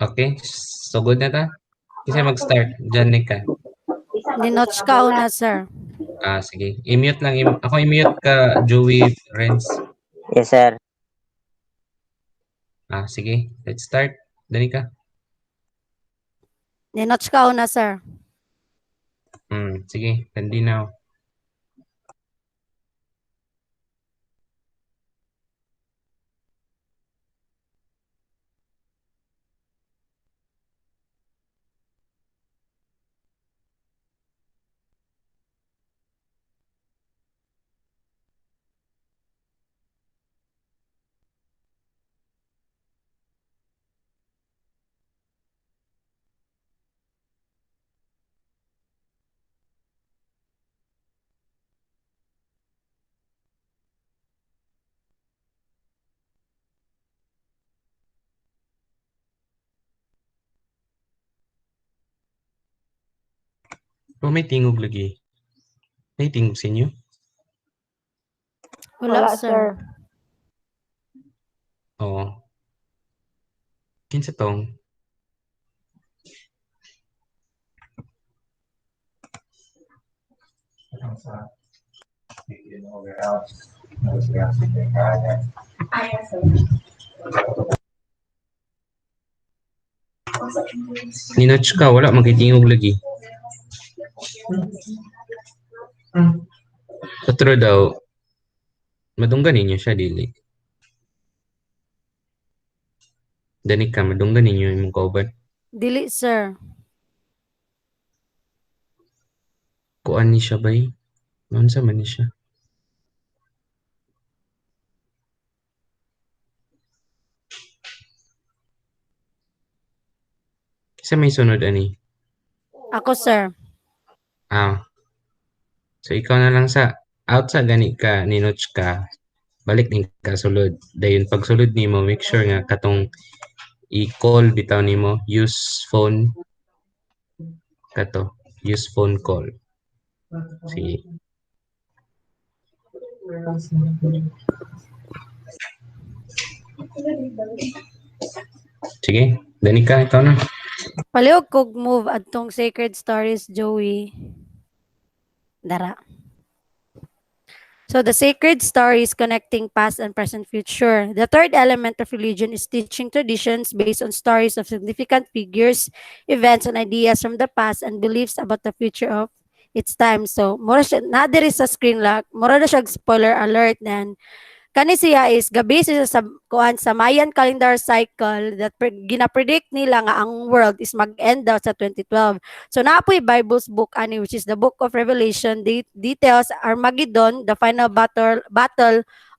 Okay, so good na ta? Kasi mag-start, dyan ka. Ninots ka una, sir. Sige. I-mute lang. Ako i-mute ka, Joey Renz. Yes, sir. Sige. Let's start. Dani ka. Ninots ka una, sir. Sige. Ready now. May tingog lagi. May tingog sa inyo? Wala, sir. Oo. Kinsa tong? Ninoch ka, wala magkitingog lagi. Katro daw, madunggan ninyo siya, dili. Dani ka, madunggan ninyo yung kauban. Dili, sir. Kuan ni siya bay? Noon sa man ni siya? Kasi may sunod ani. Ako, sir. So ikaw na lang sa out sa gani ka ninoch ka. Balik din ka sulod. Dayon pag sulod nimo make sure nga katong i-call bitaw nimo use phone kato. Use phone call. Sige. Sige, dani ka ikaw na. Palihog kog move atong Sacred Stories, Joey. Dara. So the sacred stories connecting past and present future. The third element of religion is teaching traditions based on stories of significant figures, events, and ideas from the past and beliefs about the future of its time. So, mura siya, na diri sa screen lock, mura na siya spoiler alert then kani siya is gabi siya sa kuan sa Mayan calendar cycle that gina-predict nila nga ang world is mag-end daw sa 2012. So naapoy Bible's book ani which is the book of Revelation details Armageddon, the final battle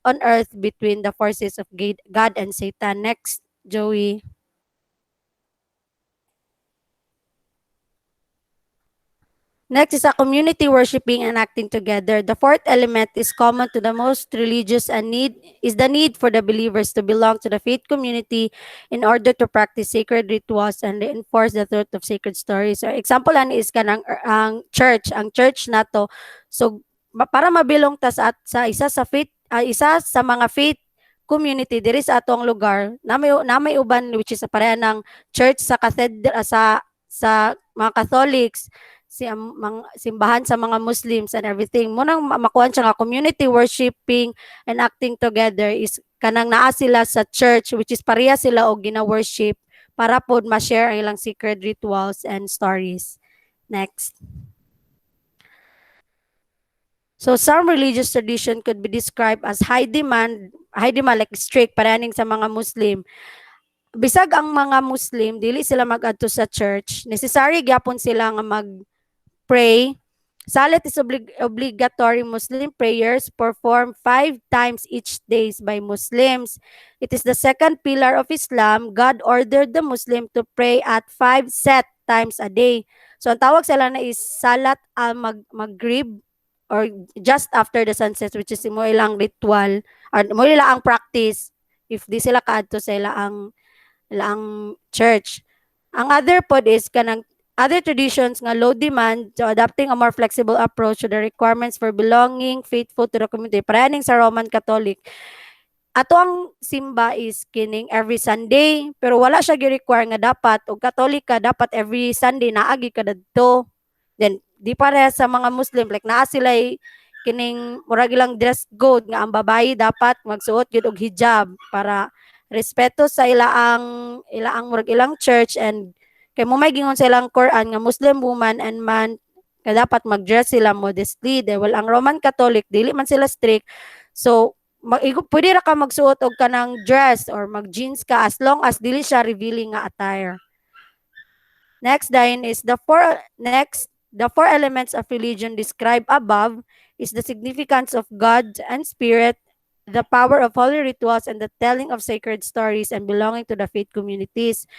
on earth between the forces of God and Satan. Next, Joey. Next is a community worshiping and acting together. The fourth element is common to the most religious and is the need for the believers to belong to the faith community in order to practice sacred rituals and reinforce the truth of sacred stories. So example is kanang ang church nato. So para mabilong ta sa isa sa faith isa sa mga faith community diri sa atong lugar na may uban which is pareha ng church sa cathedral sa mga Catholics, simbahan sa mga Muslims and everything. Munang makuha siya nga community worshiping and acting together is kanang naa sila sa church which is pareha sila og gina-worship para pod ma-share ang ilang secret rituals and stories. Next. So some religious tradition could be described as high demand like strict paraning sa mga Muslim. Bisag ang mga Muslim dili sila mag-adto sa church, necessary gyapon sila nga mag-pray. Salat is obligatory Muslim prayers performed 5 times each day by Muslims. It is the second pillar of Islam. God ordered the Muslim to pray at 5 set times a day. So ang tawag sila na is Salat al-Maghrib or just after the sunset, which is mo ilang ritual or mo ilang ang practice if di sila kaadto sa ilang church. Ang other pod is kanang other traditions nga low demand, so adapting a more flexible approach to the requirements for belonging faithful to the community. Paraning sa Roman Catholic, ato ang simba is kining every Sunday, pero wala siya gi-require nga dapat og Katolika dapat every Sunday naagi ka dadto. Then di pareha sa mga Muslim, like naa sila kining murag ilang dress code nga ang babae dapat magsuot gyud og hijab para respeto sa ilaang murag ilang church, and kay mo may gingon sa ilang Quran nga Muslim woman and man nga dapat mag-dress sila modestly. Dahil ang Roman Catholic dili man sila strict, so pwede ra ka magsuot og kanang dress or mag-jeans ka as long as dili siya revealing nga attire. Next then is the four elements of religion described above is the significance of God and spirit, the power of holy rituals, and the telling of sacred stories and belonging to the faith communities.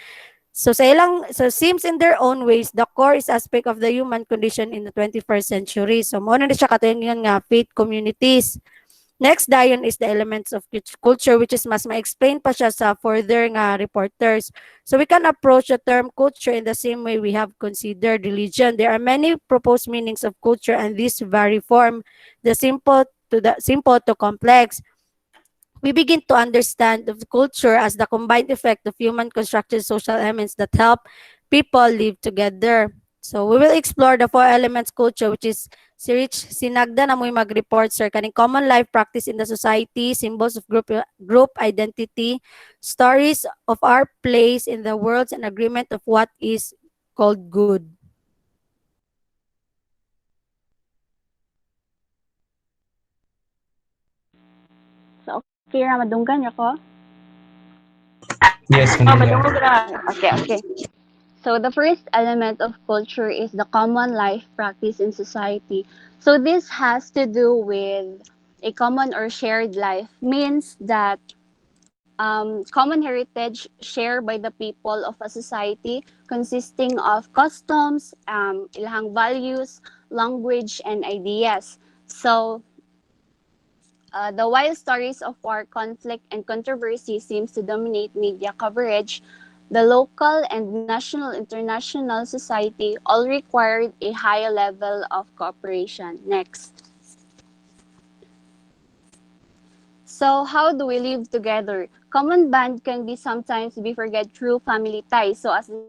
So seems in their own ways the core is aspect of the human condition in the 21st century. So mo na siya katuingan nga faith communities. Next dayon is the elements of culture, which is mas ma-explain pa siya sa further nga reporters. So we can approach the term culture in the same way we have considered religion. There are many proposed meanings of culture, and these vary from the simple to complex. We begin to understand the culture as the combined effect of human constructed social elements that help people live together. So we will explore the four elements culture, which is si Rich sinagda na mo'y mag-report, sir, kaning common life practice in the society, symbols of group identity, stories of our place in the world, and agreement of what is called good. So, okay ra madunggan ako? Yes, Manila. Okay. So the first element of culture is the common life practice in society. So this has to do with a common or shared life, means that common heritage shared by the people of a society consisting of customs, ilang values, language, and ideas. So the wild stories of war, conflict, and controversy seems to dominate media coverage. The local and national international society all required a high level of cooperation. Next. So how do we live together? Common bond can be sometimes be forget through family ties. So as the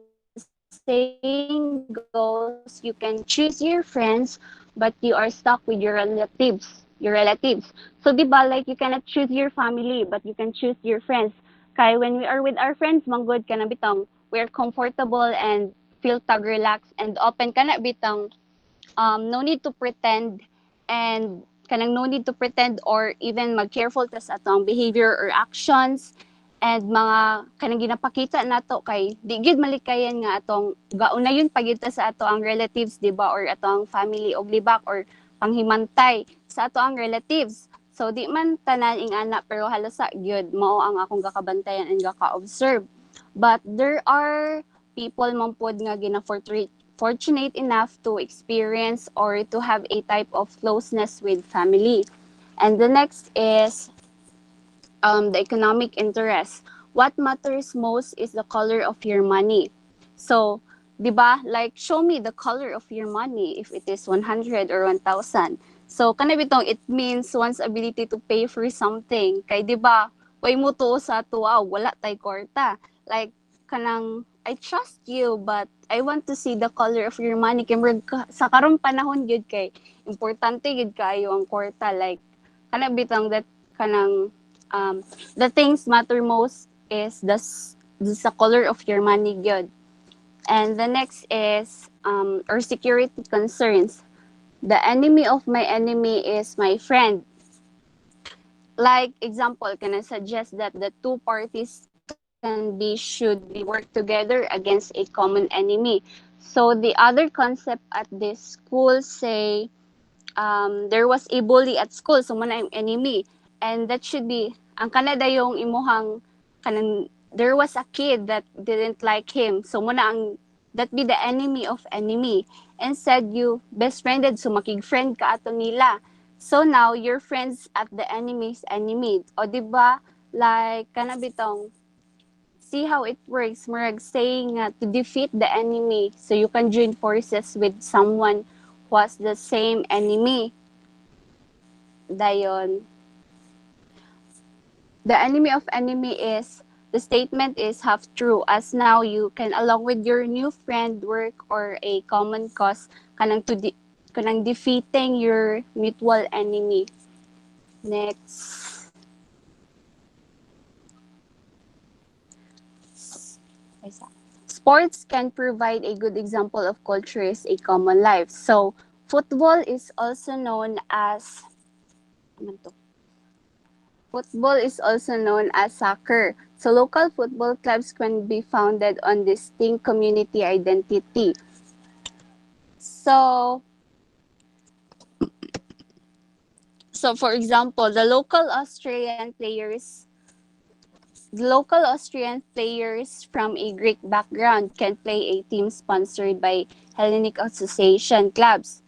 saying goes, you can choose your friends, but you are stuck with your relatives. So diba, like you cannot choose your family, but you can choose your friends. Kaya when we are with our friends, manggod ka na bitang, we're comfortable and feel tag relax and open ka na bitang, no need to pretend, and kanang no need to pretend or even mag-careful ta sa atong behavior or actions, and mga kanang ginapakita nato kay di gid malikayan nga atong gaunayon pagita sa ato ang relatives, di ba, or ato ang family og libak or panghimantay sa ato ang relatives. So di man tanan ing ana, pero halasa gyud mao ang akong gakabantayan and gaka-observe. But there are people man pod nga fortunate enough to experience or to have a type of closeness with family. And the next is the economic interest. What matters most is the color of your money. So, di ba, like, show me the color of your money if it is 100 or 1,000. So, kanabitong, it means one's ability to pay for something. Kay, di ba, way mo to sa tuwa, wala tay kwarta. Like, kanang, I trust you, but I want to see the color of your money. Kay, sa karong panahon, yun kay, importante yun kayo ang kwarta. Like, kanabitong, that, kanang, the things matter most is the color of your money good. And the next is or security concerns. The enemy of my enemy is my friend. Like example, can I suggest that the two parties should be work together against a common enemy. So the other concept at this school say there was a bully at school, so muna yung enemy. And that should be, ang Canada yung imuhang, there was a kid that didn't like him, so muna ang, that be the enemy of enemy. Instead, you best friended, so makig-friend ka ato nila. So now, you're friends at the enemy's enemy. O diba, like, kanabitong, see how it works. Murag saying to defeat the enemy, so you can join forces with someone who has the same enemy. Dayon. the enemy of enemy is the statement is half true, as now you can, along with your new friend, work or a common cause kanang kanang defeating your mutual enemy. Next. Sports can provide a good example of culture is a common life. So, football is also known as ano to? Football is also known as soccer. So, local football clubs can be founded on distinct community identity. So, for example, the local Austrian players from a Greek background can play a team sponsored by Hellenic Association clubs.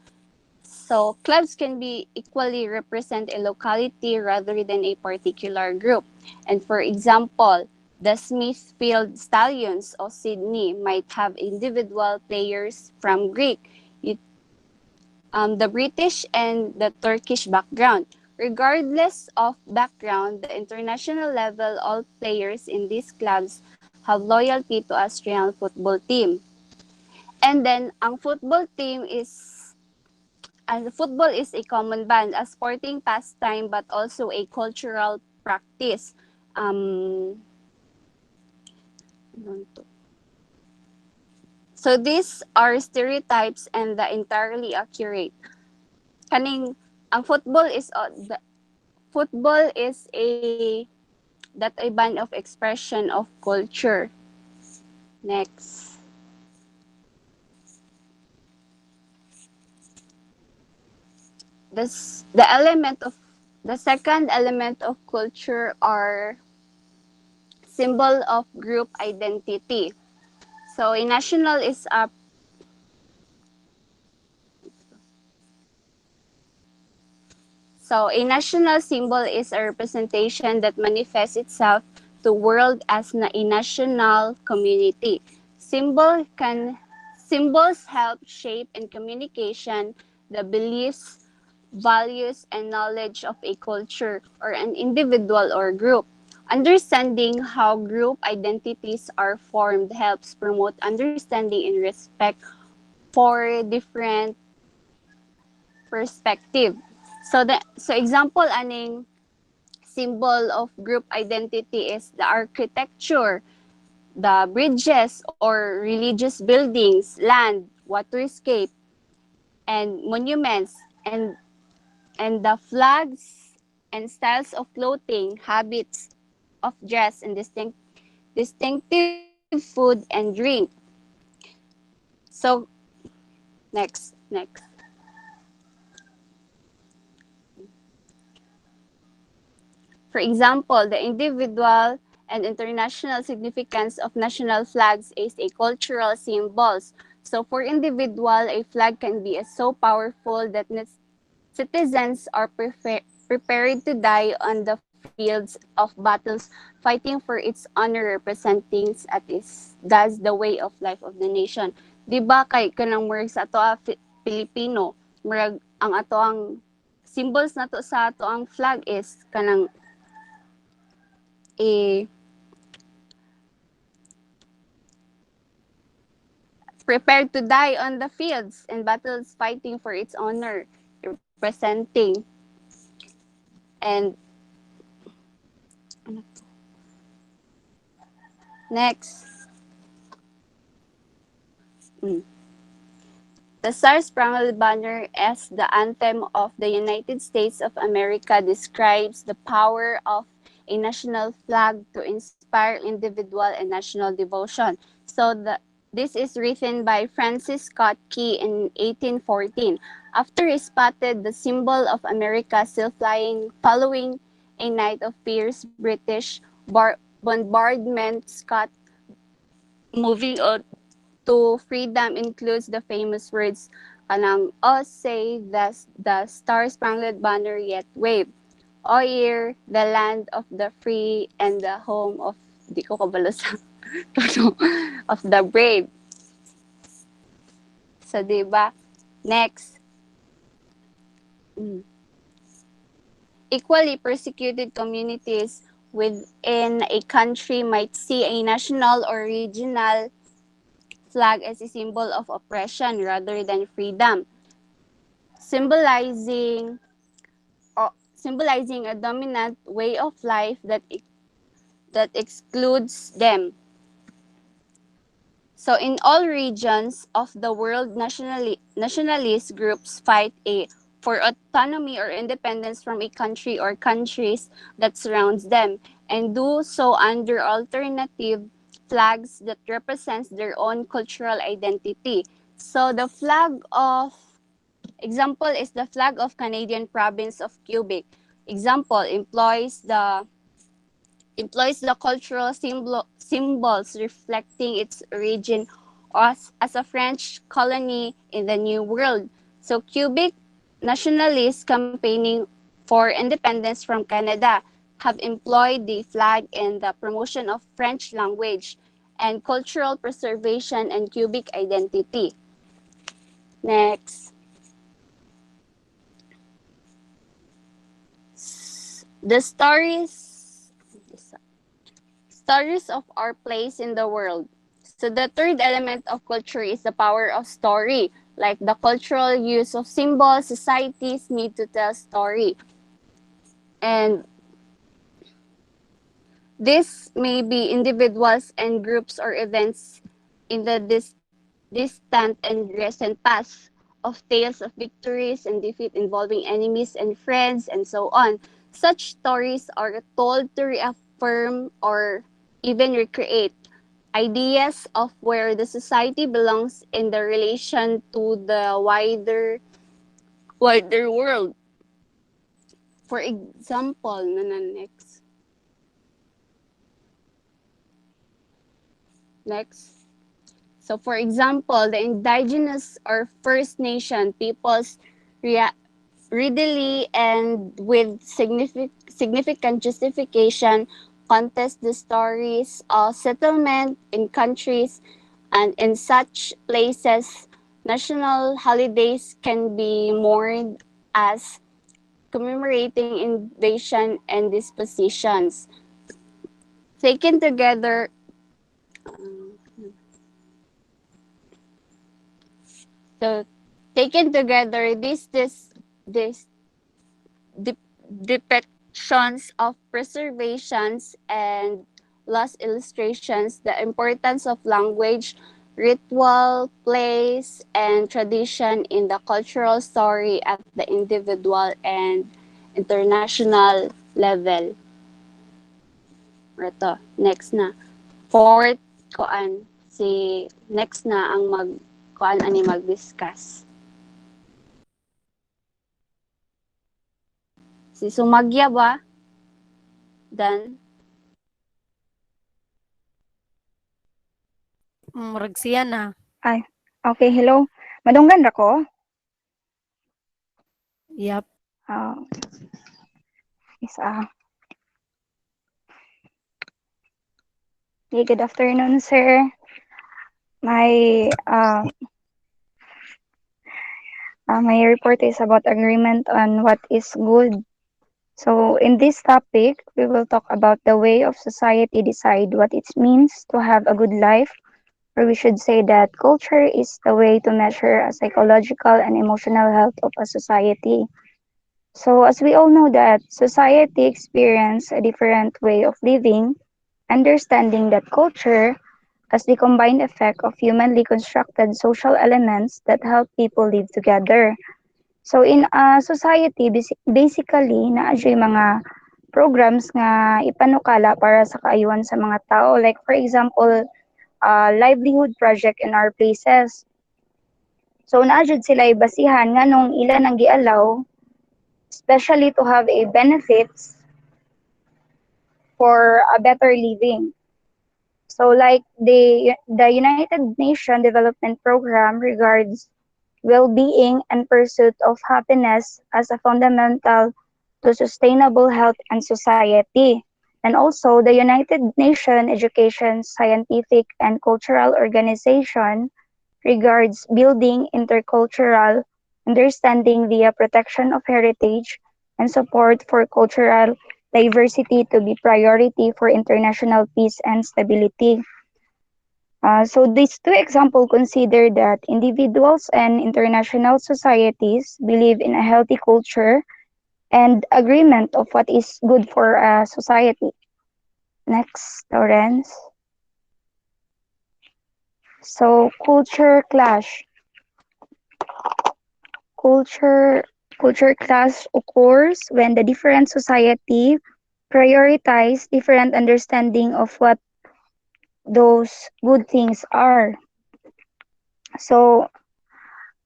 So, clubs can be equally represent a locality rather than a particular group. And for example, the Smithfield Stallions of Sydney might have individual players from Greek, the British, and the Turkish background. Regardless of background, the international level, all players in these clubs have loyalty to Austrian football team. And then, ang football team is And football is a common band, a sporting pastime, but also a cultural practice. So these are stereotypes and the entirely accurate. Kaning ang football is a band of expression of culture. Next. The second element of culture are symbol of group identity. So a national is a a national symbol is a representation that manifests itself to world as a national community. Symbols help shape in communication the beliefs, values, and knowledge of a culture or an individual or group. Understanding how group identities are formed helps promote understanding and respect for different perspective. So example aning symbol of group identity is the architecture, the bridges or religious buildings, land, waterscape, and monuments, and the flags and styles of clothing, habits of dress, and distinctive food and drink. So next. For example, the individual and international significance of national flags is a cultural symbols. So for individual, a flag can be so powerful that citizens are prepared to die on the fields of battles, fighting for its honor, representing at is thus the way of life of the nation. Di ba kay kanang murag sa ato Pilipino, murag ang ato ang symbols nato sa ato ang flag is kanang a prepared to die on the fields and battles fighting for its honor, representing. And next. The Star-Spangled Banner as the anthem of the United States of America describes the power of a national flag to inspire individual and national devotion. This is written by Francis Scott Key in 1814. After he spotted the symbol of America still flying following a night of fierce British bombardment, Scott, moving on to freedom, includes the famous words kanang "Oh, say the Star-Spangled Banner yet wave. O year, the land of the free and the home of di ko kabalo sa of the brave." So, di ba? Next. Equally persecuted communities within a country might see a national or regional flag as a symbol of oppression rather than freedom, symbolizing symbolizing a dominant way of life that excludes them. So in all regions of the world, nationalist groups fight for autonomy or independence from a country or countries that surrounds them, and do so under alternative flags that represents their own cultural identity. So the flag of example is the flag of Canadian province of Quebec. Example employs the cultural symbols reflecting its origin as a French colony in the New World. So Quebec nationalists campaigning for independence from Canada have employed the flag in the promotion of French language and cultural preservation and Quebec identity. Next, the stories of our place in the world. So the third element of culture is the power of story. Like the cultural use of symbols, societies need to tell story. And this may be individuals and groups or events in the distant and recent past of tales of victories and defeat involving enemies and friends and so on. Such stories are told to reaffirm or even recreate ideas of where the society belongs in the relation to the wider world. For example, next. Next. So for example, the indigenous or First Nation peoples rea- readily and with significant justification contest the stories of settlement in countries, and in such places national holidays can be mourned as commemorating invasion and dispositions. Taken together, so taken together, this depictions of preservations and lost illustrations the importance of language, ritual, place, and tradition in the cultural story at the individual and international level. Ito, next na. Fourth, next na ang mag-discuss. Si Sumagya ba? Dan? Murag siya na. Ay, okay, hello. Madunggan ra ko. Yep. Ah, isa. Okay, good afternoon, sir. My my report is about agreement on what is good. So in this topic, we will talk about the way of society decide what it means to have a good life, or we should say that culture is the way to measure a psychological and emotional health of a society. So as we all know that society experience a different way of living, understanding that culture as the combined effect of humanly constructed social elements that help people live together. So in a society, basically, naadyo'y mga programs nga ipanukala para sa kaayuhan sa mga tao. Like for example, livelihood project in our places. So naadjud sila basihan nga nung ilan ang gialaw, especially to have a benefits for a better living. So like the United Nations Development Program regards well-being and pursuit of happiness as a fundamental to sustainable health and society. And also the United Nations Education, Scientific and Cultural Organization regards building intercultural understanding via protection of heritage and support for cultural diversity to be priority for international peace and stability. So these two examples consider that individuals and international societies believe in a healthy culture and agreement of what is good for a society. Next, Lawrence. So culture clash. Culture culture clash occurs when the different society prioritize different understanding of what those good things are. So,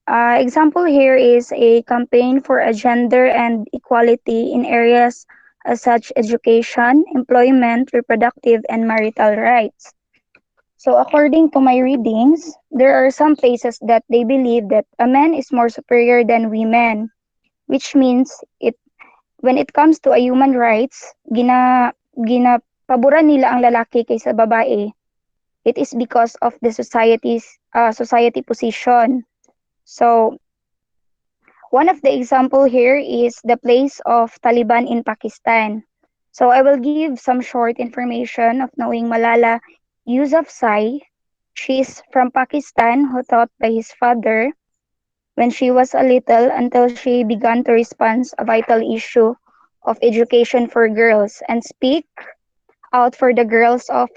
example here is a campaign for a gender and equality in areas such education, employment, reproductive, and marital rights. So, according to my readings, there are some places that they believe that a man is more superior than women, which means when it comes to a human rights, ginapaboran nila ang lalaki kaysa babae. It is because of the society position. So one of the example here is the place of Taliban in Pakistan. So I will give some short information of knowing Malala Yousafzai. She's from Pakistan who taught by his father when she was a little until she began to respond a vital issue of education for girls and speak out for the girls of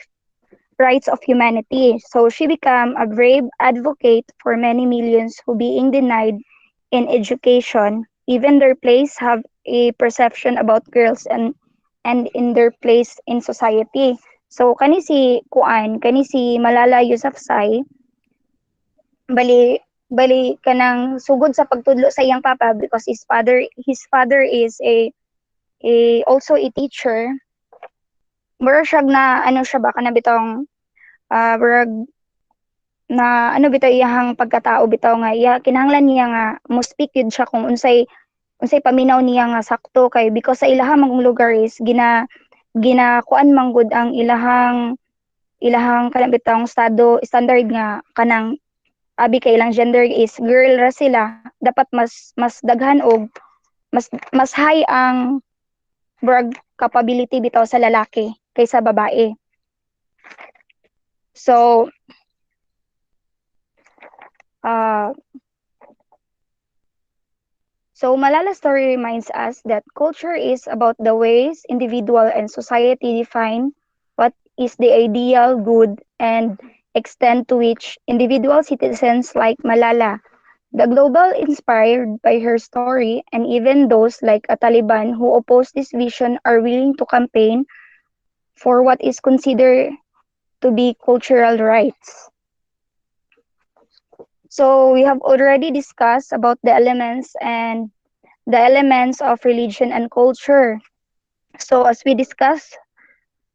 rights of humanity. So she became a brave advocate for many millions who being denied in education, even their place have a perception about girls and in their place in society. So kani si Malala Yousafzai bali bali kanang sugod sa pagtudlo sa iyang papa because his father is a also a teacher. Mura siya na ano siya ba kana bitong murag na ano bitaw iyahang pagkatao bitaw nga kinahanglan niya nga mo speak yun siya kung unsay paminaw niya nga sakto kay because sa ilahang mga lugar is ginakuan manggod ang ilahang kanang bitawng standard nga kanang abi kay ilang gender is girl ra sila dapat mas daghan og mas high ang brag capability bitaw sa lalaki kaysa babae. So uh So Malala's story reminds us that culture is about the ways individual and society define what is the ideal good and extent to which individual citizens like Malala, the global inspired by her story, and even those like a Taliban who oppose this vision are willing to campaign for what is considered to be cultural rights. So we have already discussed about the elements of religion and culture. So as we discussed,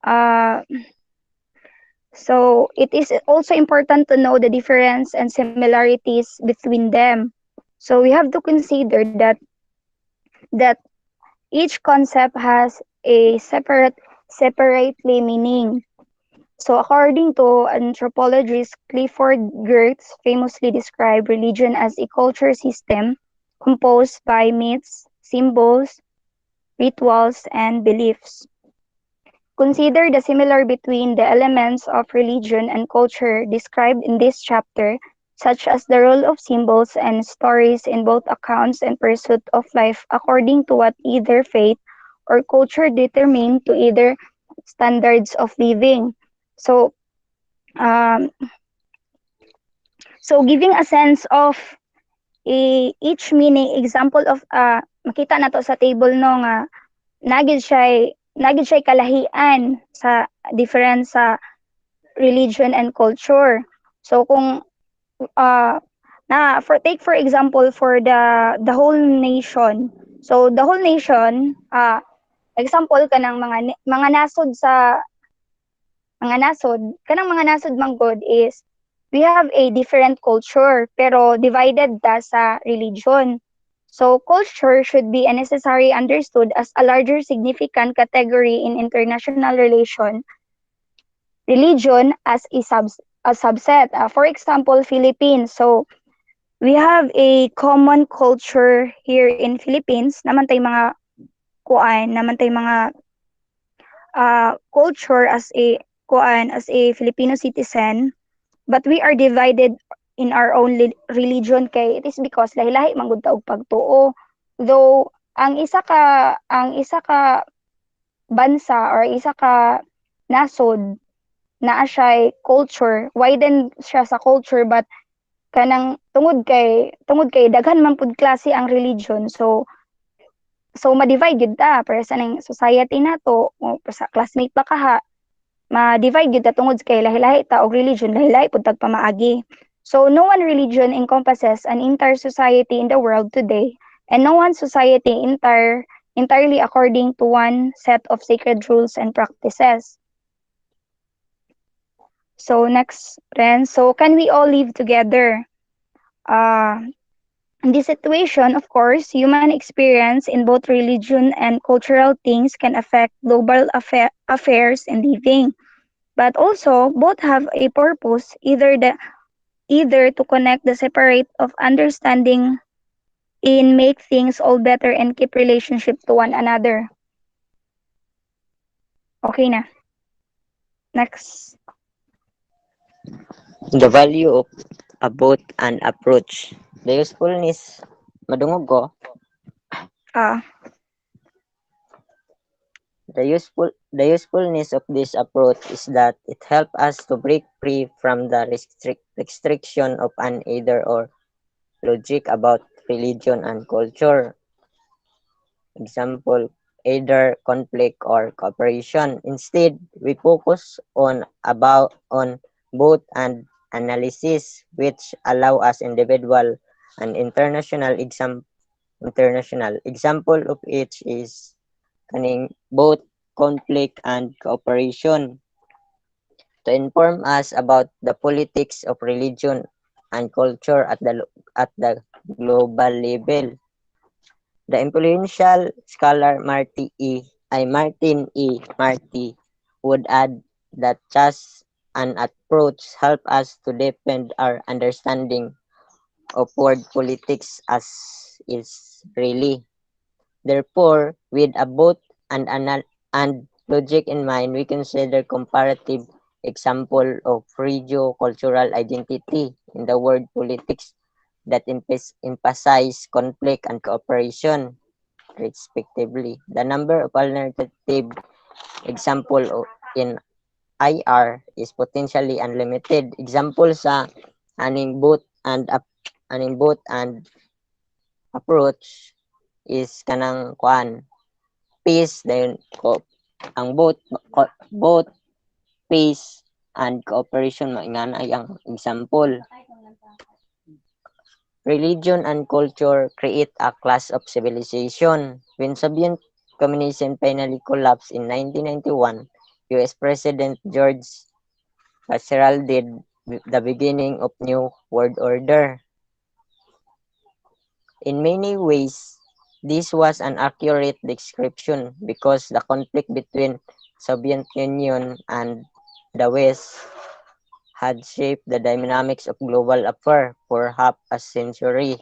uh, so it is also important to know the difference and similarities between them. So we have to consider that each concept has a separately meaning. So according to anthropologist Clifford Geertz famously described religion as a culture system composed by myths, symbols, rituals, and beliefs. Consider the similar between the elements of religion and culture described in this chapter, such as the role of symbols and stories in both accounts and pursuit of life according to what either faith or culture determine to either standards of living. So, um, so giving a sense of each meaning, example of makita na to sa table no nga nagid siya kalahian sa different sa religion and culture. So kung take for example for the whole nation. So the whole nation example kanang mga nasod sa mga nasod manggod is we have a different culture pero divided ta sa religion. So culture should be necessarily understood as a larger significant category in international relation, religion as a subset. For example, Philippines. So we have a common culture here in Philippines. Naman tay mga culture as a Filipino citizen, but we are divided in our own religion kay it is because lahi-lahi man gud ta og pagtuo. Though ang isa ka bansa or isa ka nasod naa siya culture, widen siya sa culture, but kanang tungod kay daghan man pud klase ang religion. So ma-divide gyud ta para sa ning society nato o sa classmate pa kaha, ma-divide gyud ta tungod kay lahi-lahi ta og religion, lahi-lahi pud tag pamaagi. So no one religion encompasses an entire society in the world today, and no one society entirely according to one set of sacred rules and practices. So next, friends, so can we all live together? Uh, in this situation, of course, human experience in both religion and cultural things can affect global affairs and living. But also, both have a purpose, either to connect the separate of understanding in make things all better and keep relationship to one another. Okay na. Next. The value of a both and approach. The usefulness, madungog ko, Ah, the usefulness of this approach is that it helps us to break free from the restriction of an either or logic about religion and culture. Example, either conflict or cooperation. Instead, we focus on both and analysis, which allow us individual and international example of each is kaning both conflict and cooperation to inform us about the politics of religion and culture at the global level. The influential scholar Martin E. Marty would add that such an approach help us to deepen our understanding of world politics as is really. Therefore, with a both and logic in mind, we consider comparative example of regio-cultural identity in the world politics that emphasize conflict and cooperation, respectively. The number of alternative example in IR is potentially unlimited. Example sa aning both and approach is kanang kuan peace then ang both peace and cooperation maingan ay ang example. Religion and culture create a class of civilization. When Soviet communism finally collapsed in 1991, US President George Bush did the beginning of new world order. In many ways, this was an accurate description because the conflict between Soviet Union and the West had shaped the dynamics of global affairs for half a century.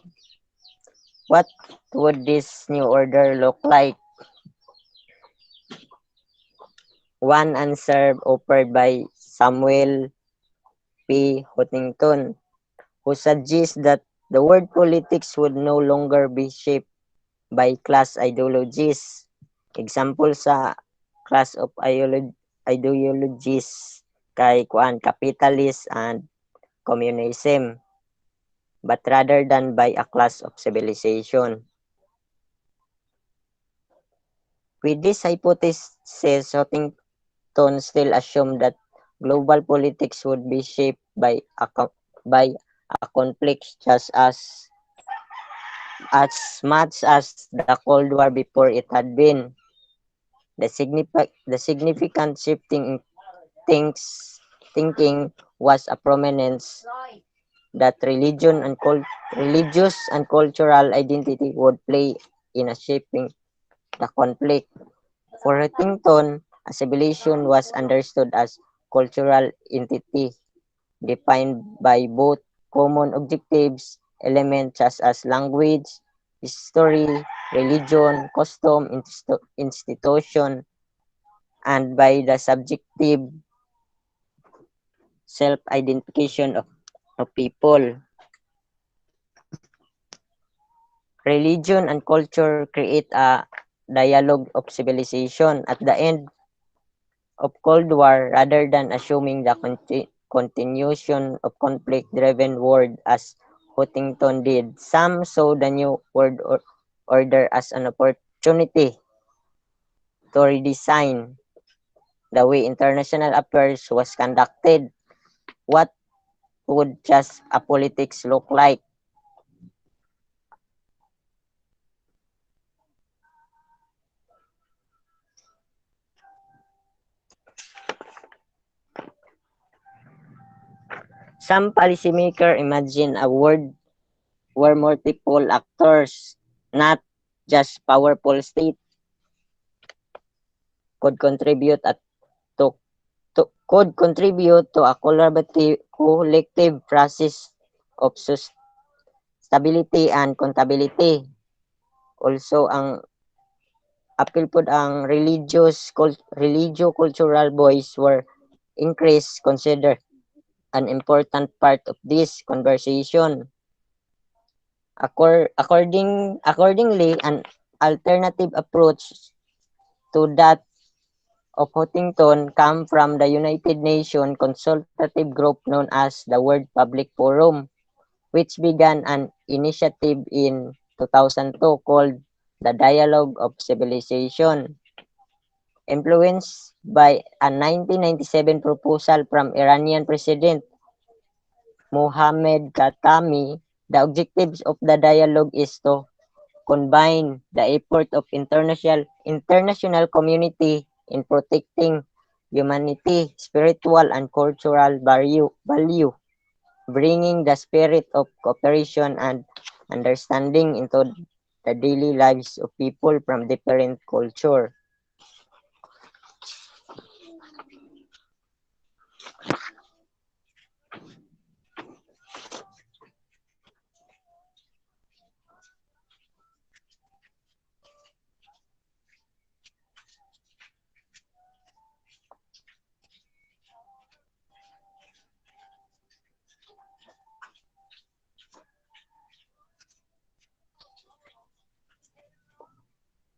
What would this new order look like? One answer offered by Samuel P. Huntington, who suggests that the world politics would no longer be shaped by class ideologies. Example sa class of ideologies kay kuan capitalist and communism, but rather than by a class of civilization. With this hypothesis, Huntington still assumed that global politics would be shaped by a conflict just as much as the Cold War before it had been. The significant shifting in thinking was a prominence that religious and cultural identity would play in a shaping the conflict. For Huntington, a civilization was understood as cultural entity defined by both common objectives, elements such as language, history, religion, custom, institution, and by the subjective self-identification of people. Religion and culture create a dialogue of civilization at the end of Cold War rather than assuming the continuation of conflict-driven world as Huntington did. Some saw the new order as an opportunity to redesign the way international affairs was conducted. What would just a politics look like? Some policymakers imagine a world where multiple actors, not just powerful state, could contribute to, could contribute to a collective process of stability and accountability. Also, ang appeal pod ang religio-cultural voice were increased consider an important part of this conversation. Accordingly, an alternative approach to that of Huntington come from the United Nations consultative group known as the World Public Forum, which began an initiative in 2002 called the Dialogue of Civilization. Influenced by a 1997 proposal from Iranian President Mohammad Khatami, the objectives of the dialogue is to combine the effort of international community in protecting humanity, spiritual and cultural value, bringing the spirit of cooperation and understanding into the daily lives of people from different culture.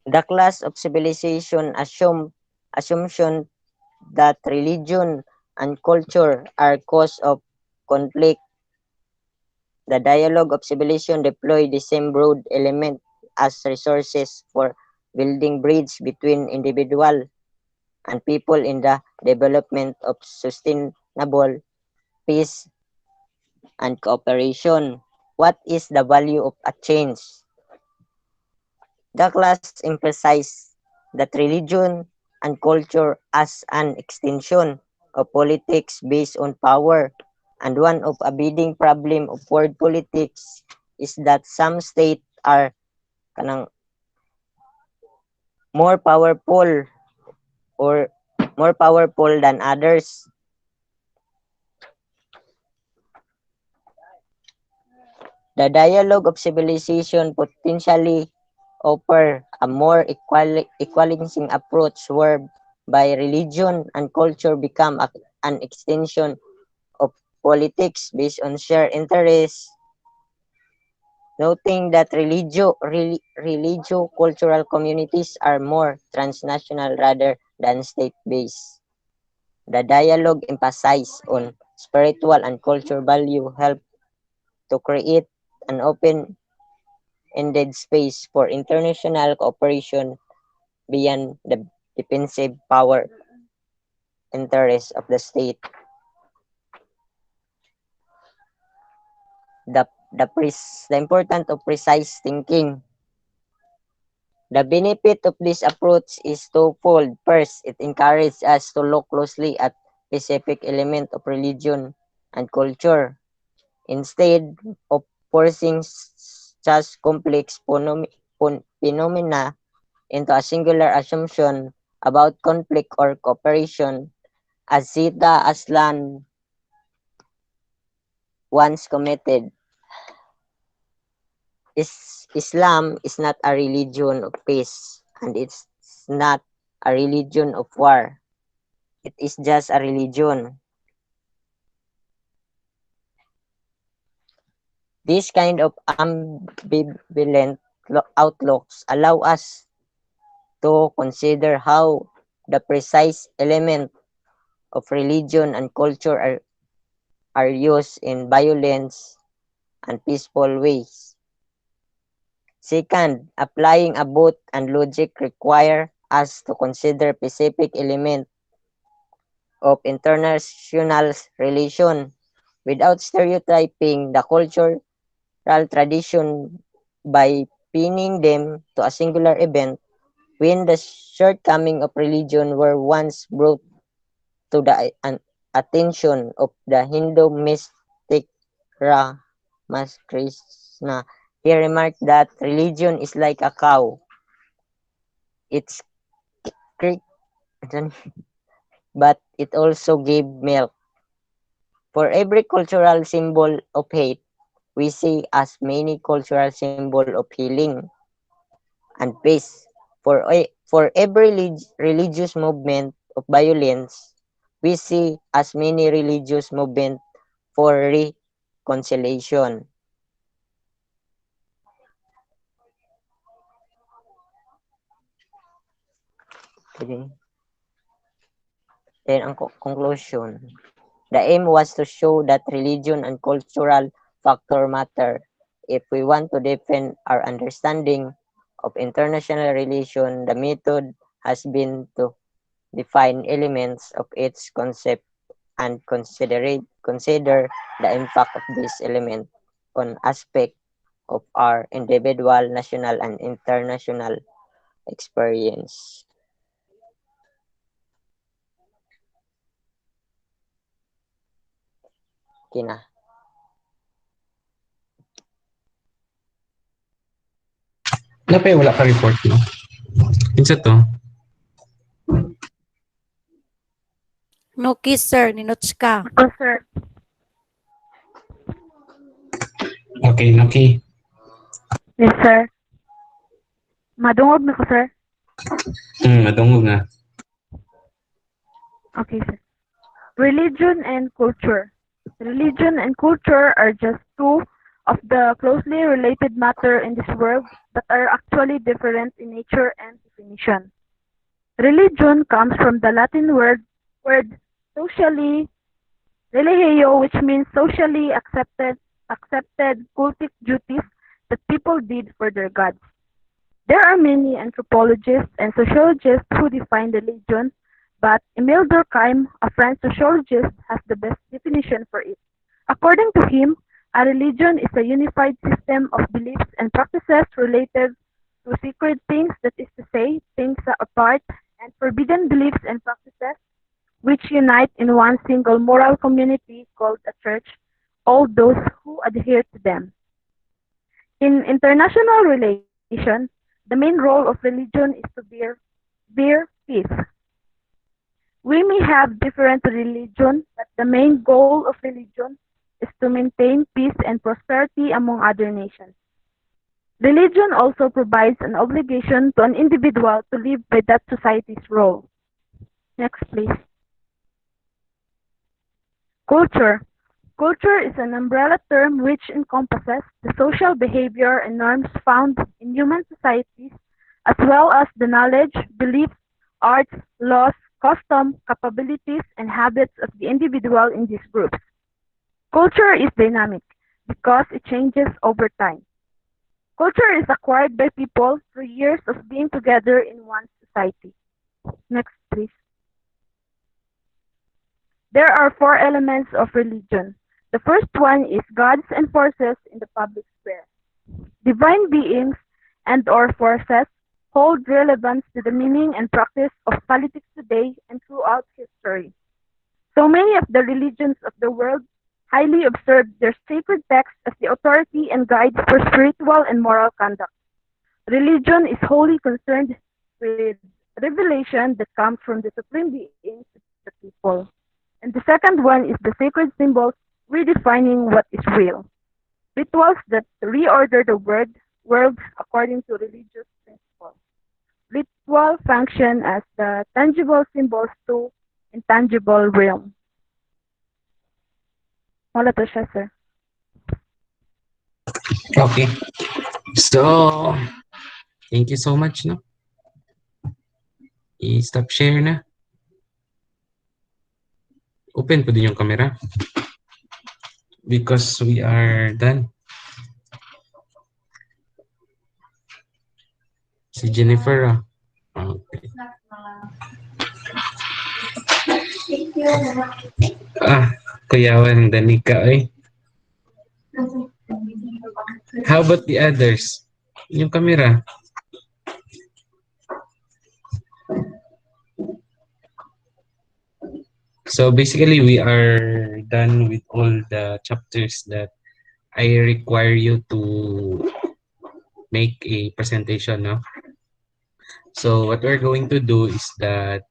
The class of civilization assumption that religion and culture are cause of conflict. The dialogue of civilization deploy the same broad element as resources for building bridge between individual and people in the development of sustainable peace and cooperation. What is the value of a change? The class emphasized that religion and culture as an extension of politics based on power, and one of a leading problem of world politics is that some states are kanang more powerful or more powerful than others. The dialogue of civilization potentially offer a more equalizing approach whereby religion and culture become an extension of politics based on shared interests, noting that religio-cultural communities are more transnational rather than state-based. The dialogue emphasizes on spiritual and cultural value help to create an open-ended space for international cooperation beyond the defensive power interests of the state. The importance of precise thinking. The benefit of this approach is twofold. First, it encourages us to look closely at specific element of religion and culture instead of forcing such complex phenomena into a singular assumption about conflict or cooperation, as Zita Aslan once committed. Islam is not a religion of peace, and it's not a religion of war. It is just a religion. This kind of ambivalent outlooks allow us to consider how the precise element of religion and culture are used in violence and peaceful ways. Second, applying a both and logic require us to consider specific element of international relation without stereotyping the cultural tradition by pinning them to a singular event. When the shortcoming of religion were once brought to the attention of the Hindu mystic Ramakrishna, he remarked that religion is like a cow. It's quick, but it also gave milk. For every cultural symbol of hate, we see as many cultural symbol of healing and peace. For every religious movement of violence, we see as many religious movement for reconciliation. Okay. Then ang conclusion. The aim was to show that religion and cultural factor matter if we want to deepen our understanding of international relation. The method has been to define elements of its concept and consider the impact of this element on aspect of our individual, national, and international experience. Kina. Napay wala ka report no. Kinsa to? No kiss, sir. Ninots ka. Ako, sir. Okay, okay. Yes, sir. Madungog na ko, sir. Madungog na. Okay, sir. Religion and culture. Religion and culture are just two of the closely related matter in this world that are actually different in nature and definition. Religion comes from the Latin word socially religio, which means socially accepted cultic duties that people did for their gods. There are many anthropologists and sociologists who define religion, but Emil Durkheim, a French sociologist, has the best definition for it. According to him, a religion is a unified system of beliefs and practices related to sacred things, that is to say, things apart, and forbidden beliefs and practices, which unite in one single moral community called a church, all those who adhere to them. In international relations, the main role of religion is to bear peace. We may have different religion, but the main goal of religion is to maintain peace and prosperity among other nations. Religion also provides an obligation to an individual to live by that society's role. Next, please. Culture. Culture is an umbrella term which encompasses the social behavior and norms found in human societies, as well as the knowledge, beliefs, arts, laws, custom, capabilities, and habits of the individual in these groups. Culture is dynamic because it changes over time. Culture is acquired by people through years of being together in one society. Next, please. There are four elements of religion. The first one is gods and forces in the public sphere. Divine beings and/or forces hold relevance to the meaning and practice of politics today and throughout history. So many of the religions of the world highly observe their sacred texts as the authority and guide for spiritual and moral conduct. Religion is wholly concerned with revelation that comes from the supreme being to the people. And the second one is the sacred symbols redefining what is real. Rituals that reorder the world according to religious principles. ritual function as the tangible symbols to intangible realm. Wala to siya, sir. Okay. So, thank you so much, no? I-stop share na. Open po din yung camera. Because we are done. Si Jennifer, Okay. Kuyawan, Danica, eh. How about the others? Yung camera. So basically, we are done with all the chapters that I require you to make a presentation, no? So what we're going to do is that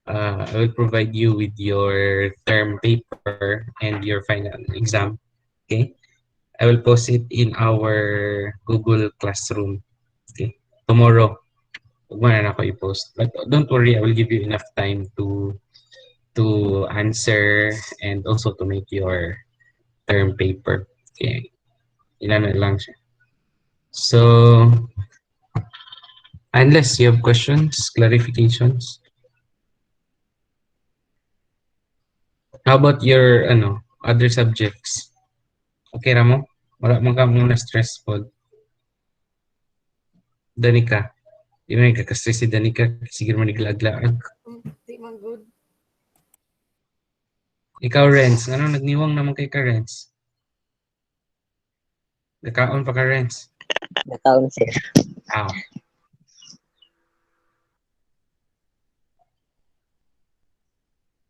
I will provide you with your term paper and your final exam. Okay? I will post it in our Google Classroom. Okay? Tomorrow. Huwag mo na ako i-post. But don't worry, I will give you enough time to answer and also to make your term paper. Okay. Ilan na lang siya. So, unless you have questions, clarifications. How about your other subjects? Okay ra mo? Wala man ka mong na-stressful. Danica. Di man ka-stress si Danica. Sige mo naglaag-laag. Di man good. Ikaw, Renz. Ano, nagniwang naman kay ka, Renz? Nakaon pa ka, Renz? Nakaon, sir. Ah.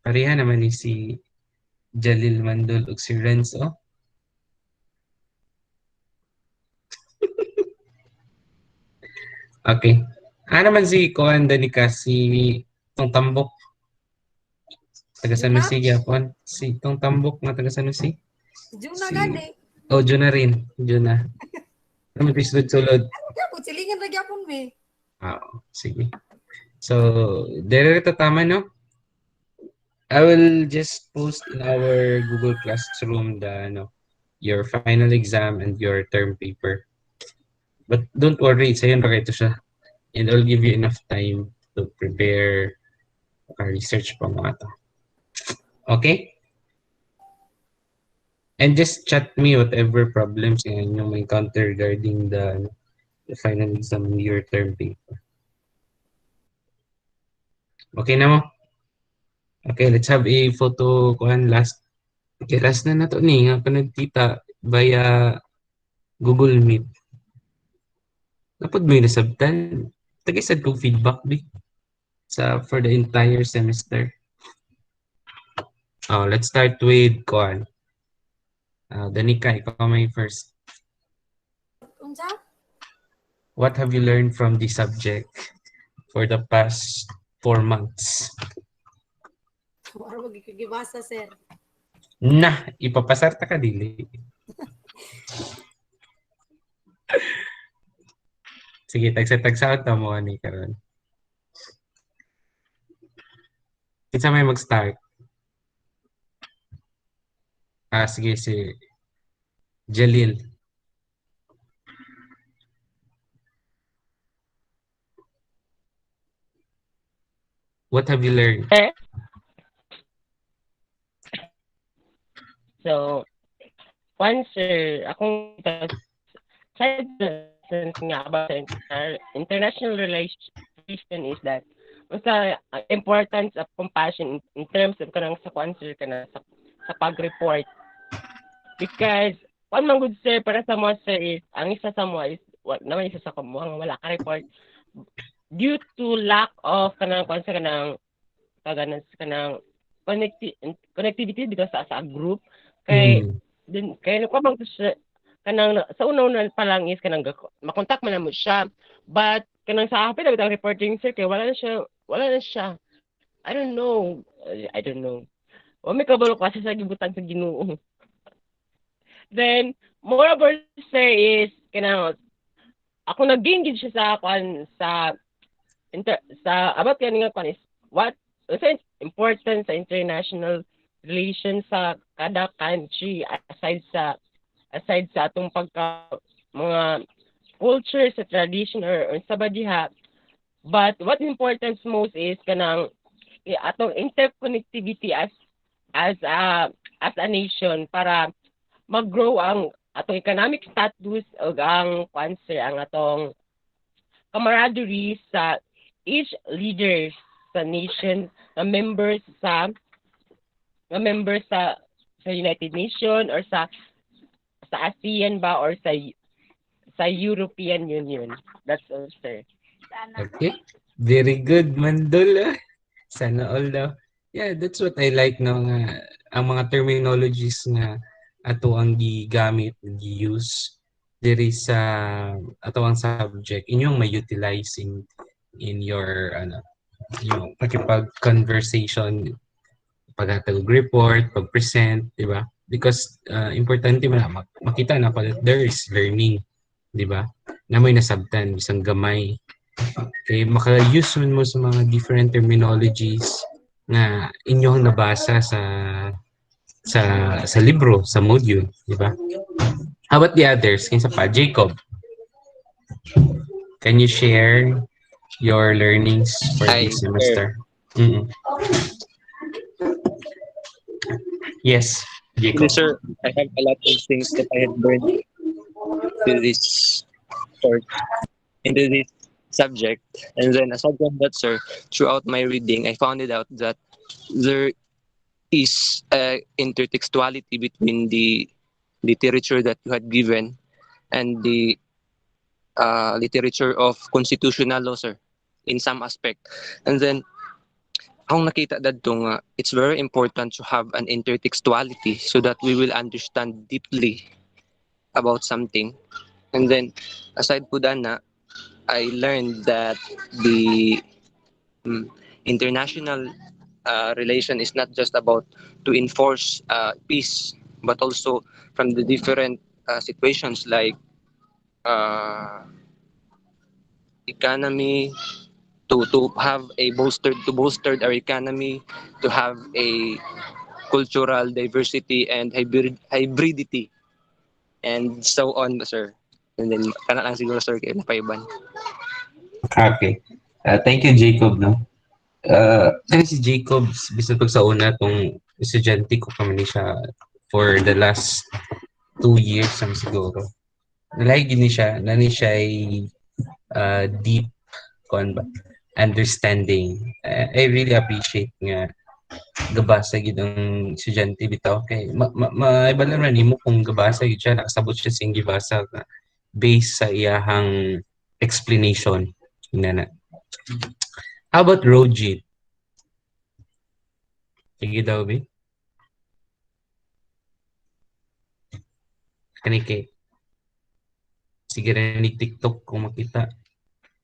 Pareha naman ni si Jalil Mandol ug si Renz, oh. Okay. Naman si Kuan Danica, si Tong Tambok. Taga San Jose gyapon. Si Tong Tambok nga taga San Jose. Juna Si gani. Juna rin. Juna. Ano mo sulod-sulod? Kaya po, silingan na gyapon me. Sige. So, diretso tama, no? I will just post in our Google Classroom your final exam and your term paper. But don't worry, sa'yo na ito siya. And I'll give you enough time to prepare research pa mga to. Okay? And just chat me whatever problems you may encounter regarding the final exam and your term paper. Okay na mo? Okay, let's have a photo kuhan last. Okay, last na to ni nga pa nagkita via Google Meet. Napod mo yung nasabtan. Tagisad kong feedback for the entire semester. Let's start with kuhan. Danica, ikaw may first. Unsa? What have you learned from the subject for the past 4 months? Wala magigibasa, sir. Ipapasarta ka dili. Sige, tagsa-tagsaot na mo ani karon. Kinsa may mag-start? Sige, si Jalil. What have you learned? So, once akong side lessons nga about international relation is that basta importance of compassion in terms of kanang sa answer kana sa pag-report. Because one man good sir para sa mo sir is ang isa sa mo is naman isa sa kamo wala ka report due to lack of kanang connectivity because sa group kay din kay ko bang kanang sa una pa lang is kanang makontak man mo siya but kanang sa hapit na reporting sir kay wala na siya I don't know wa may kabalo kasi sa gibutan sa Ginoo. Then moreover sir is kanang ako nag-gain gid siya sa sa about kani nga is what sa importance sa international relations sa kada country aside sa atong pagka mga culture sa tradition or sa badiha, but what importance most is kanang atong interconnectivity as a nation para mag-grow ang atong economic status o ang cancer ang atong camaraderie sa each leaders sa nation na members sa United Nations or sa ASEAN ba or sa European Union. That's all, sir. Okay. Very good, Mandol. Sana all daw. Yeah, that's what I like no nga ang mga terminologies nga ato ang gigamit, gi-use diri sa ato ang subject inyong ma-utilize in your yung pakipag-conversation, paghatag report, pag-present, di ba? Because importante man makita na pa that there is learning, di ba? Na may nasabtan, isang gamay. Kay maka-use mo sa mga different terminologies na inyong nabasa sa libro, sa module, di ba? How about the others? Kinsa pa? Jacob, can you share your learnings for Hi, this sir. semester? Mm-mm. Yes, Actually, Jacob. sir, I have a lot of things that I have learned to this course, into this subject. And then aside from that, sir, throughout my reading, I found it out that there is a intertextuality between the literature that you had given and the literature of constitutional law, sir, in some aspect. And then akong nakita dadto nga it's very important to have an intertextuality so that we will understand deeply about something. And then aside po na I learned that the international relation is not just about to enforce peace, but also from the different situations like economy, to have a bolstered our economy, to have a cultural diversity and hybridity, and so on, sir. And then kana lang siguro, sir, kay napaiban. Okay. Thank you, Jacob, no? Si Jacob, bisan pag sa una, tong estudyante ko kami ni siya for the last 2 years ang siguro. Nalagi ni siya, nani siya ay deep kon ba understanding. I really appreciate nga gabasa gid ang estudyante bitaw kay maibalan man nimo kung gabasa gid siya nakasabot siya sing gibasa nga based sa iyahang explanation inana. How about Roji? Sige daw, Bi. Kanike. Sige rin ni TikTok kung makita.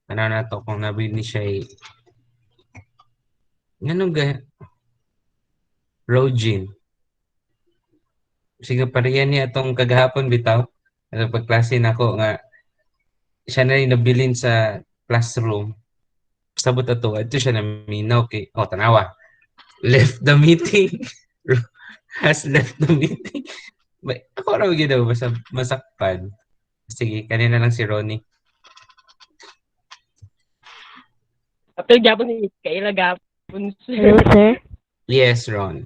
Ano na to kung nabili ni siya ay ganun ga Rojin. Sige pareha niya atong kagahapon bitaw. Ano pagklase nako nga siya na rin nabilin sa classroom. Sabot ato, ito siya naminaw kay tanawa. Left the meeting. Has left the meeting. Ako raw ginawa basta masakpan. Sige, kanina lang si Ronnie. After gapon ni kaila gapon, Hello, sir. sir. Yes, Ron.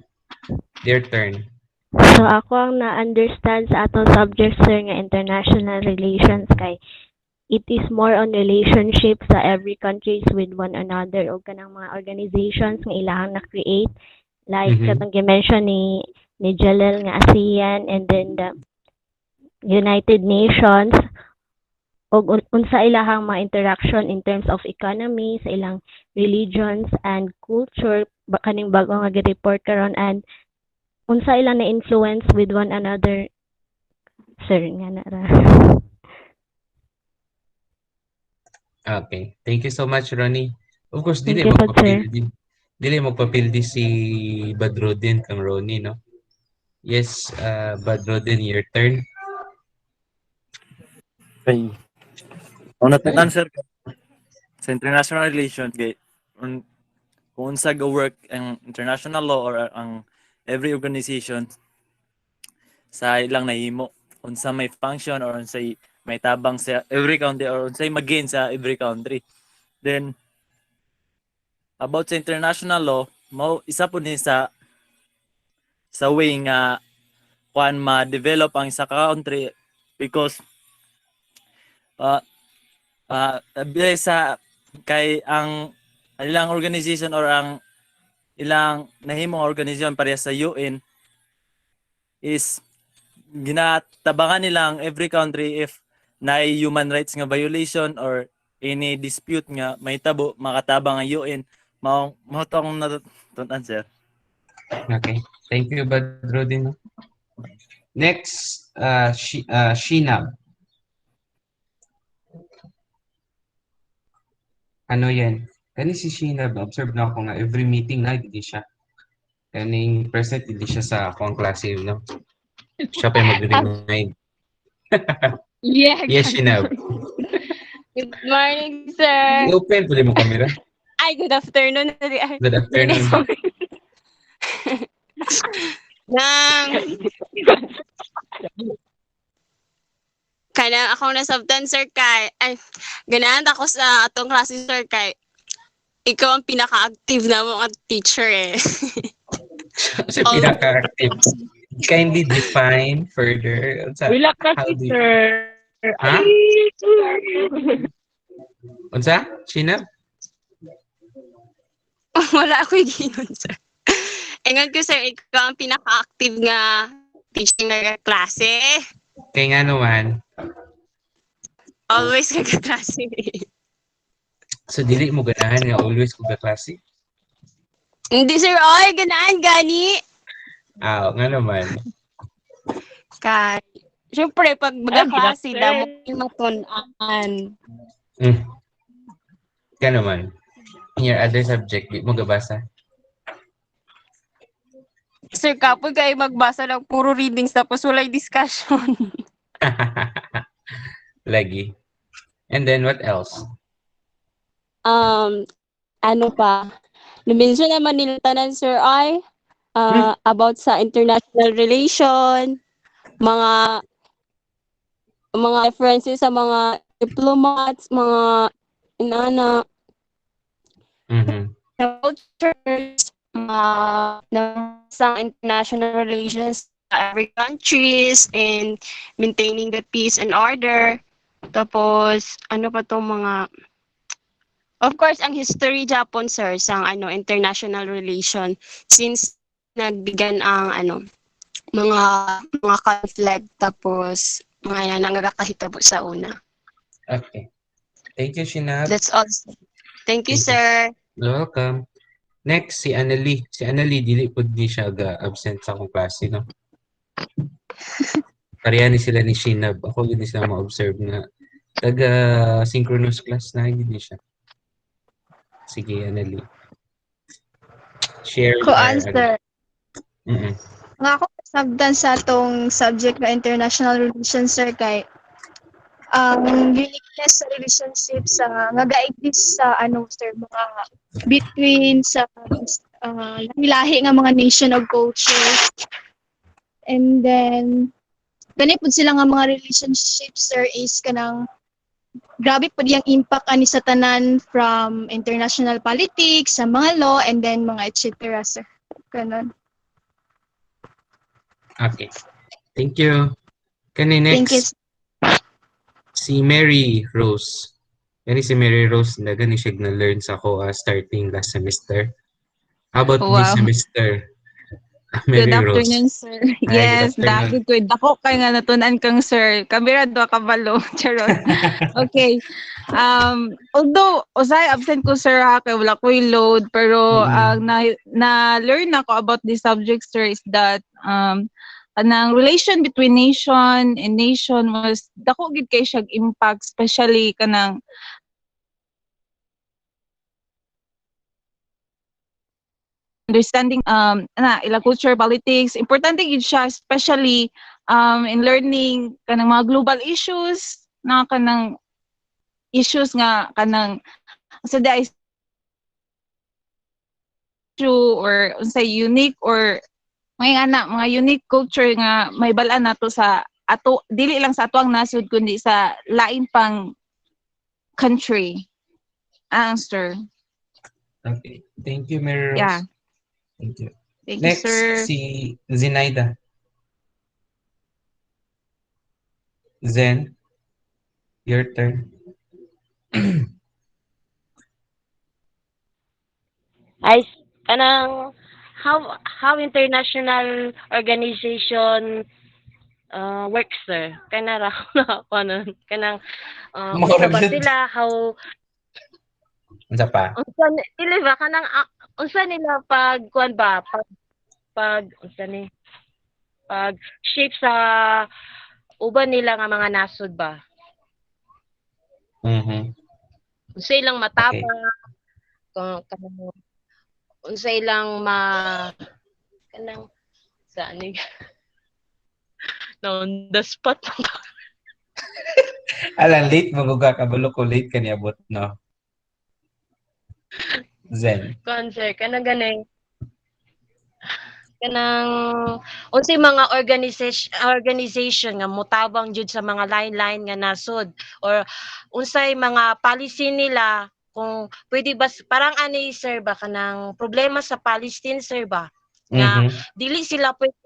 Your turn. So, ako ang na-understand sa atong subject, sir, nga international relations kay it is more on relationship sa every countries with one another o kanang mga organizations nga ilahang na-create. Like, katong gi-mention ni Jalel nga ASEAN and then the United Nations o unsa ilahang mga interaction in terms of economy sa ilang religions and culture kaning bago nga gi-report karon and unsa ilang na-influence with one another, sir, nga nara. Okay. Thank you so much, Ronnie. Of course, Thank you po, sir. Dili magpapildi si Badrodin kang Ronnie, no? Yes, Badrodin, your turn. Okay. Una to answer. sa international relations kay kung unsa go work ang international law or ang every organization sa ilang nahimo, unsa may function or unsay may tabang sa every country or unsay mag-gain sa every country. Then about sa international law, mo isa po ni sa way nga kuan ma-develop ang isa ka country because sa kay ang ilang organization or ang ilang nahimong organization pareha sa UN is ginatabangan nilang every country if na human rights nga violation or any dispute nga may tabo makatabang ang UN mao tong natutunan sir. Okay. Thank you, Badruddin. Next, Shinab. Ano yan? Kani si Shinab, observe na ako nga every meeting na hindi siya. Kaning present hindi siya sa akong klase, no? Siya pa yung mag-remind. Yeah, Yes, Shinab. Good morning, sir. I-open po mo camera. Ay, good afternoon. Good afternoon. Nang kanang akong nasabtan, sir, kay ganahan ako sa atong klase, sir, kay ikaw ang pinaka-active na mong teacher eh. Kasi pinaka-active. Kindly define further. Wala kasi, sir. Ha? Unsa? Shinab? Wala ako ginon, sir. Ingon ko, sir, ikaw ang pinaka-active nga teacher nga klase. Kaya nga naman. Always ka klase. So, dili mo ganahan nga always kung klase? Hindi, sir. Oy, ganahan, gani. Nga naman. Kay, syempre, pag magkaklase, damo yung matunan. Kaya naman. In your other subject, di mo gabasa? Sir, kapoy kayo magbasa ng puro readings tapos walay discussion. Lagi. And then, what else? Ano pa? Luminsyo naman nila tanan, sir, ay about sa international relation, mga references sa mga diplomats, mga inana, cultures, sa international relations sa every countries and maintaining the peace and order. Tapos, ano pa to mga... Of course, ang history Japan, sir, sa international relation since nagbigan ang mga conflict tapos mga nangagakahitabo sa una. Okay. Thank you, Shinab. That's all. Thank you, sir. You're welcome. Next, si Annalie. Si Annalie, dili po di siya absent sa akong klase, no? Pareha ni sila ni Shinab. Ako hindi sila ma-observe na taga-synchronous class na hindi siya. Sige, Annalie. Share. Ko answer. Nga ako sabdan sa atong subject na international relations, sir, kay ang uniqueness sa relationship sa nga ga-exist sa sir, mga between sa lahi nga mga nation of culture. And then gani pud sila nga mga relationships, sir, is kanang grabe pud yung impact ani sa tanan from international politics sa mga law and then mga etc., sir. Kanon. Okay. Thank you. Kani next. Thank you. Si Mary Rose. Yani si Mary Rose na gani siya na-learn sa ako starting last semester. How about this semester? Mary Good Rose. afternoon, sir. Hi, Yes, good afternoon. good. Ako kay nga natunan kang sir. Kamera do kabalo. Charot. Okay. Although usay absent ko, sir, ha, kay wala ko'y load, pero ang na-learn ako about this subject, sir, is that anang relation between nation and nation was dako gid kay siya impact, especially kanang understanding ila culture, politics. Importante gid siya, especially in learning kanang mga global issues na kanang issues nga kanang so there is true or unsay unique or mga unique culture nga may bala nato sa ato dili lang sa atuang nasod kundi sa lain pang country. Answer. Okay. Thank you, Mary Rose. Yeah. Thank you. Thank you, Next, sir. si Zinaida. Zen, your turn. Ay, kanang how international organization works, sir. Kana ra na ako nun. Kanang unsa ba Makagat. sila, how Unsa pa? dili ba kanang unsa nila pag kuan ba pag unsa ni pag shape sa uban nila nga mga nasod ba. Mhm. Unsa ilang Okay. matapang kanang unsa ilang kanang sa ani na on the spot. Alam, late maguga ka. Balo ko late ka niabot, no? Zen. Kuan sir, kanang unsay mga organization nga motabang jud sa mga lain-lain nga nasod or unsay mga policy nila kung pwede ba parang ani sir ba kanang problema sa Palestine sir ba nga Mhm. dili sila pwede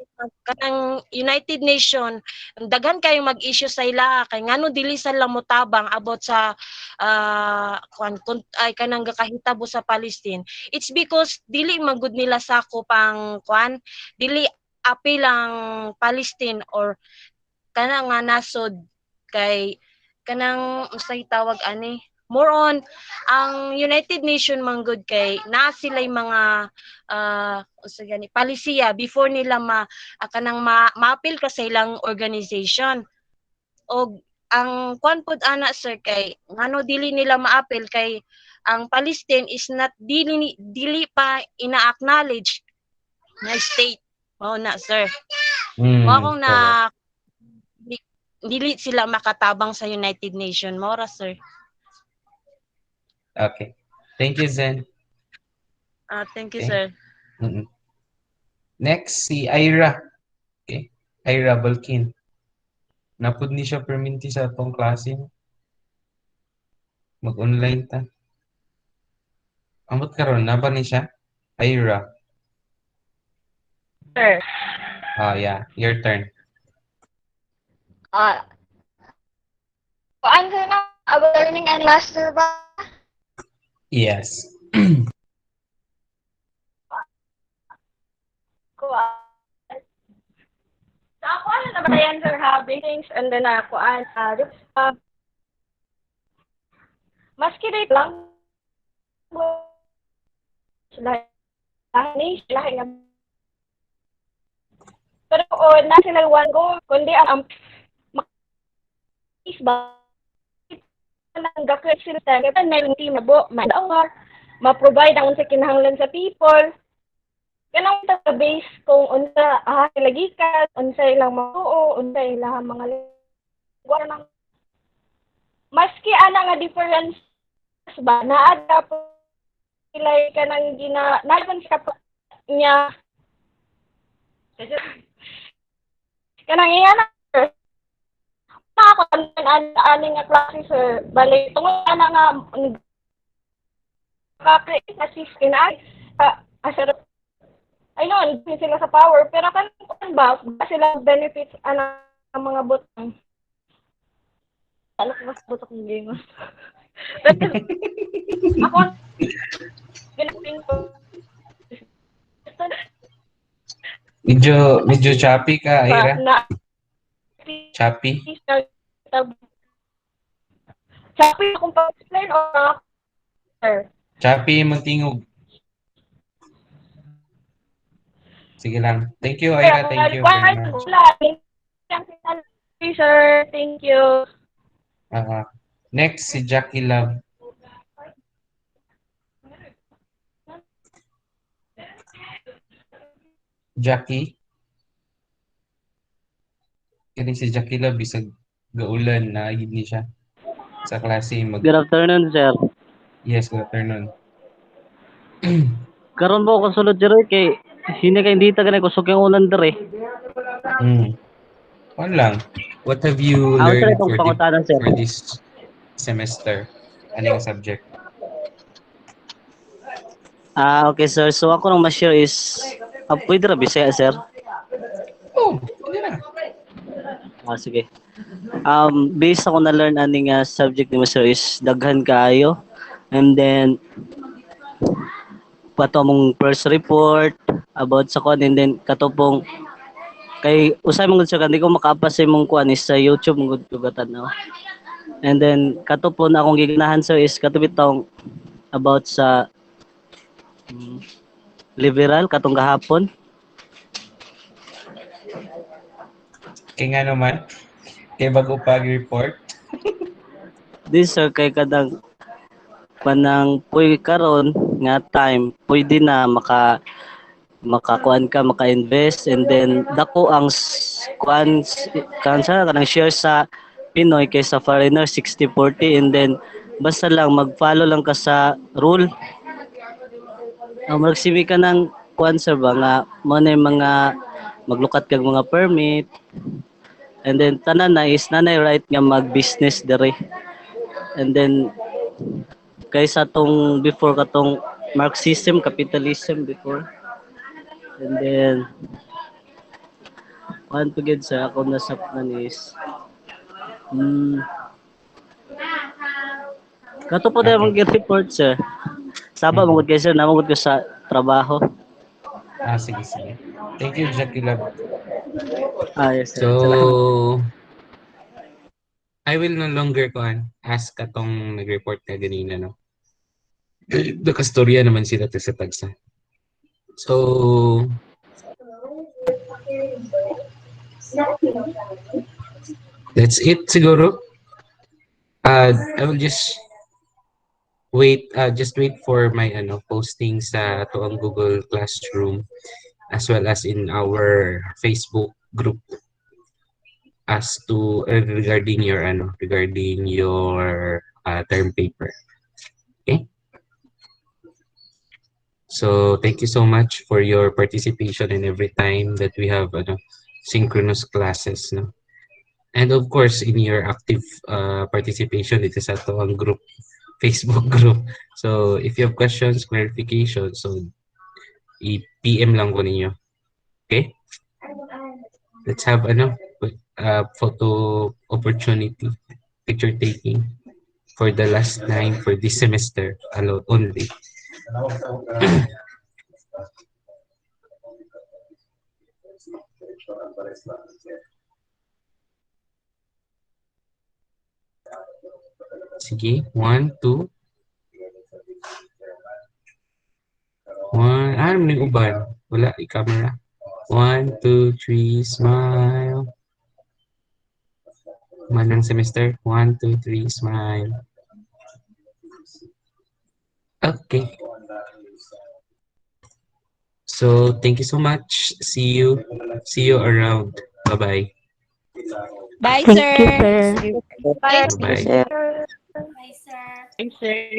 kanang United Nation daghan kayong mag-issue sa ila kay ngano dili sila motabang abot sa ay kanang gakahitabo sa Palestine. It's because dili man gud nila sakop ang dili apil ang Palestine or kanang nga nasod kay kanang unsay tawag ani more on ang United Nation man gud kay naa sila'y mga unsa gani palisiya before nila kanang maapil ka sa ilang organization og ang kwan pud ana sir kay ngano dili nila maapil kay ang Palestine is not dili pa ina-acknowledge na state. Mao na sir. Mao akong correct. dili sila makatabang sa United Nation. Mao ra sir. Okay. Thank you, Zen. Thank you Okay. sir. Mm-mm. Next, si Ira. Okay. Ira Balkin. Napud ni siya perminti sa atong klase. Mag-online ta. Amot karon na ba ni siya? Ira. Sir. Yeah. Your turn. Kuan ka na about learning and master ba? Yes. Kuan. Sa ako ano naman yan sir hobby things and then kuan maski date lang sila nga pero na sila one go kundi ang is ba nang gakit sila kaya na yung team na bo ma-provide ang unsa kinahanglan sa people kanang base kung unsa sila gikan unsa ilang matuo unsa ilang mga lingwa nang maski ana nga difference ba naada po sila kanang naman sa niya kanang iya na ako ani nga klase sir bali tungod ana nga ka-create na system asar I know hindi sila sa power pero kan ba sila benefits ana ang mga butang ano mas butok ng game ako ginapin ko Medyo choppy ka, Ira. Choppy. Choppy akong pa-explain or Choppy mong tingog. Sige lang. Thank you, Ira. Thank you very much. Sir, thank you. Next, si Jackie Love. Jackie. Kini si Jackie Love, bisag gaulan na ni siya sa klase. Good afternoon, sir. Yes, good afternoon. Karon mo ko sulod diri kay sini kay hindi ta ganay kusog yung ulan diri. Ano lang, what have you Unsa learned itong pangutanan sir? for this semester? Ano yung subject? Okay sir. So ako nang ma-share is pwede ra Bisaya sir? Oh, pwede na. Sige. Based ako na learn aning subject ni sir is daghan kaayo. And then pato mong first report about sa kon, and then katupong kay usay mong sa kandi ko makapas sa imong kuan is sa YouTube mong gud no. And then katupon akong giganahan sir is katubitong about sa liberal katong gahapon. Kaya nga naman, kay bago pag-report. This sir kay kadang panang puy karon nga time pwede na makakuan ka maka-invest, and then dako ang kuan kansa kanang share sa Pinoy kaysa foreigner 60-40, and then basta lang mag-follow lang ka sa rule. Magsimi ka ng kuan sir ba nga mo na yung mga maglukat kag mga permit, and then tanan na is nanay right nga mag-business dere. And then kaysa tong before katong Marxism, capitalism before. And then one to get sa ako nasapnan is kato po na mga report sir. Saba magud kay sir, namagud ko sa trabaho. Sige. Thank you, Jackie Lab. Yes sir. So, Salamat. I will no longer ask katong nag-report ka ganina, no? Nakastorya naman sila sa tagsa. So, that's it siguro. I will just wait for my posting sa toong Google Classroom as well as in our Facebook group as to regarding your term paper. Okay? So thank you so much for your participation and every time that we have synchronous classes, no? And of course in your active participation dito sa toong group Facebook group. So if you have questions, clarification, so i-PM lang ko ninyo. Okay? Let's have photo opportunity, picture taking for the last time for this semester only. Sige, 1, 2. Ano yung uban? Wala, i-camera. 1, 2, 3, smile. Manang semester. 1, 2, 3, smile. Okay. So, thank you so much. See you around. Bye-bye. Bye, Thank sir. you, sir. Bye. Bye-bye. Bye, sir. Thanks, sir.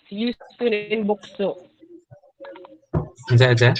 See you soon in Bukso. Aja.